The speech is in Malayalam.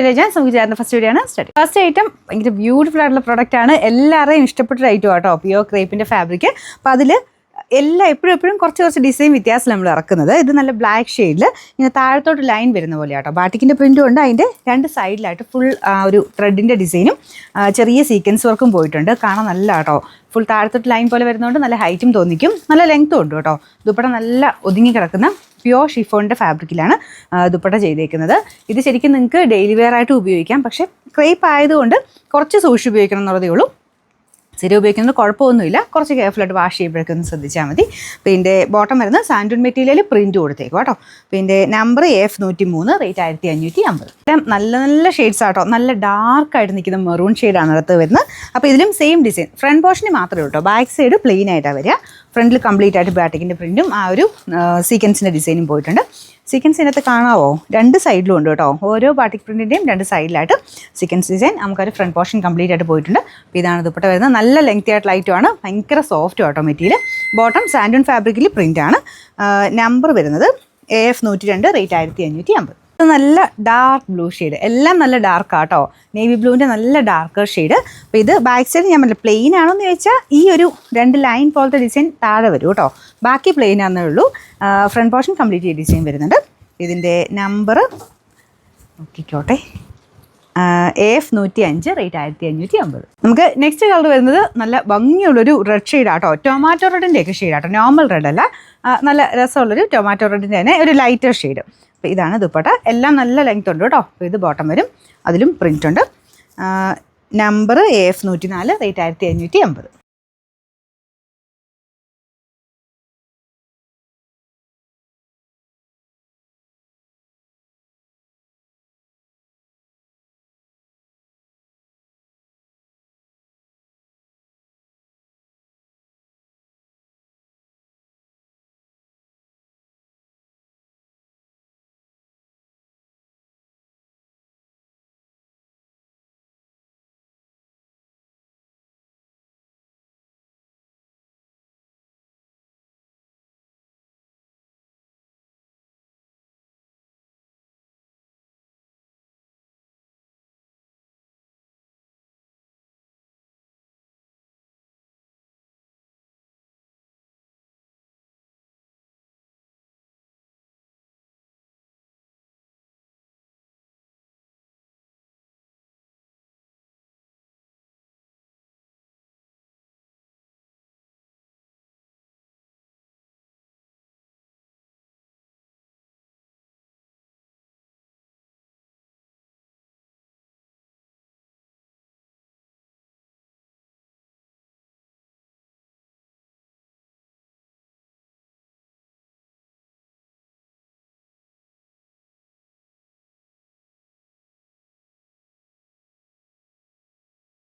ഞാൻ നമുക്ക് ഫസ്റ്റ് വീഡിയോ ആണ് സ്റ്റാർട്ട്. ഫസ്റ്റ് ഐറ്റം ഭയങ്കര ബ്യൂട്ടിഫുൾ ആയിട്ടുള്ള പ്രോഡക്റ്റ് ആണ്. എല്ലാവരെയും ഇഷ്ടപ്പെട്ട ഐറ്റം ആട്ടോ, പ്യുവർ ക്രേപ്പിൻ്റെ ഫാബ്രിക്. അപ്പോൾ അതിൽ എപ്പോഴും കുറച്ച് ഡിസൈൻ വ്യത്യാസം നമ്മൾ ഇറക്കുന്നത്. ഇത് നല്ല ബ്ലാക്ക് ഷെയ്ഡിൽ ഇങ്ങനെ താഴത്തോട്ട് ലൈൻ വരുന്ന പോലെ ആട്ടോ. ബാറ്റിക്കിൻ്റെ പ്രിൻറ്റും ഉണ്ട്. അതിൻ്റെ രണ്ട് സൈഡിലായിട്ട് ഫുൾ ഒരു ത്രെഡിൻ്റെ ഡിസൈനും ചെറിയ സീക്വൻസ് വർക്കും പോയിട്ടുണ്ട്. കാണാൻ നല്ല ആട്ടോ. ഫുൾ താഴത്തോട്ട് ലൈൻ പോലെ വരുന്നതുകൊണ്ട് നല്ല ഹൈറ്റും തോന്നിക്കും, നല്ല ലെങ്ത്തും ഉണ്ട് കേട്ടോ. ദുപ്പട്ട നല്ല ഒതുങ്ങി കിടക്കുന്ന പ്യുവർ ഷിഫോണിൻ്റെ ഫാബ്രിക്കിലാണ് ദുപ്പട്ട ചെയ്തേക്കുന്നത്. ഇത് ശരിക്കും നിങ്ങൾക്ക് ഡെയിലി വെയർ ആയിട്ട് ഉപയോഗിക്കാം. പക്ഷേ ക്രേപ്പ് ആയതുകൊണ്ട് കുറച്ച് സൂക്ഷിച്ച് ഉപയോഗിക്കണം എന്നുള്ളതേ ഉള്ളൂ. സ്ഥിരം ഉപയോഗിക്കുന്നത് കുഴപ്പമൊന്നുമില്ല. കുറച്ച് കെയർഫുള്ളായിട്ട് വാഷ് ചെയ്യുമ്പോഴേക്കും ഒന്ന് ശ്രദ്ധിച്ചാൽ മതി. പിന്നെ ബോട്ടം വരുന്നത് സാൻഡൂൺ മെറ്റീരിയൽ പ്രിൻറ്റ് കൊടുത്തേക്കും കേട്ടോ. പിന്നെ നമ്പർ AF103, റേറ്റ് 1550. നല്ല നല്ല ഷെയ്ഡ്സ് ആട്ടോ. നല്ല ഡാർക്കായിട്ട് നിൽക്കുന്ന മെറൂൺ ഷെയ്ഡാണ് അടുത്ത് വരുന്നത്. അപ്പോൾ ഇതിലും സെയിം ഡിസൈൻ. ഫ്രണ്ട് പോർഷന് മാത്രമേ ഉള്ളൂ. ബാക്ക് സൈഡ് പ്ലെയിൻ ആയിട്ടാണ് വരിക. ഫ്രണ്ടിൽ കംപ്ലീറ്റ് ആയിട്ട് ബാറ്റിക്കിൻ്റെ പ്രിൻറ്റും ആ ഒരു സീക്വൻസിൻ്റെ ഡിസൈനും പോയിട്ടുണ്ട്. സീക്വൻസ് ഇതിനകത്ത് കാണാവോ? രണ്ട് സൈഡിലും ഉണ്ട് കേട്ടോ. ഓരോ ബാറ്റിക് പ്രിൻറ്റിൻ്റെയും രണ്ട് സൈഡിലായിട്ട് സീക്വൻസ് ഡിസൈൻ. നമുക്കൊരു ഫ്രണ്ട് പോർഷൻ കംപ്ലീറ്റ് ആയിട്ട് പോയിട്ടുണ്ട്. അപ്പോൾ ഇതാണ് ദുപ്പട്ട വരുന്നത്. നല്ല ലെങ്തി ആയിട്ടുള്ള ഐറ്റമാണ്. ഭയങ്കര സോഫ്റ്റും ആട്ടോ മെറ്റീരിയൽ. ബോട്ടം സാൻഡൂൺ ഫാബ്രിക്കിൽ പ്രിൻ്റാണ്. നമ്പർ വരുന്നത് AF102, റേറ്റ് 1550. നല്ല ഡാർക്ക് ബ്ലൂ ഷെയ്ഡ്. എല്ലാം നല്ല ഡാർക്ക് ആട്ടോ. നേവി ബ്ലൂവിൻ്റെ നല്ല ഡാർക്കർ ഷെയ്ഡ്. അപ്പോൾ ഇത് ബാക്ക് സൈഡ് ഞാൻ പറഞ്ഞില്ല പ്ലെയിൻ ആണോന്ന് ചോദിച്ചാൽ ഈ ഒരു രണ്ട് ലൈൻ പോലത്തെ ഡിസൈൻ താഴെ വരും കേട്ടോ. ബാക്കി പ്ലെയിൻ ആണെന്നേ ഉള്ളൂ. ഫ്രണ്ട് പോർഷൻ കംപ്ലീറ്റ് ചെയ്ത് ഡിസൈൻ വരുന്നുണ്ട്. ഇതിൻ്റെ നമ്പർ നോക്കിക്കോട്ടെ. AF105, rate 1550. നമുക്ക് നെക്സ്റ്റ് കളർ വരുന്നത് നല്ല ഭംഗിയുള്ളൊരു റെഡ് ഷെയ്ഡാട്ടോ. ടൊമാറ്റോ റെഡിൻ്റെയൊക്കെ ഷെയ്ഡാട്ടോ. നോർമൽ റെഡ് അല്ല, നല്ല രസമുള്ളൊരു ടൊമാറ്റോ റെഡിൻ്റെ തന്നെ ഒരു ലൈറ്റർ ഷെയ്ഡ്. അപ്പോൾ ഇതാണ് ദുപ്പട്ട. എല്ലാം നല്ല ലെങ്ത് ഉണ്ട് കേട്ടോ. അപ്പോൾ ഇത് ബോട്ടം വരും. അതിലും പ്രിൻ്റ് ഉണ്ട്. Number AF104, rate 1550.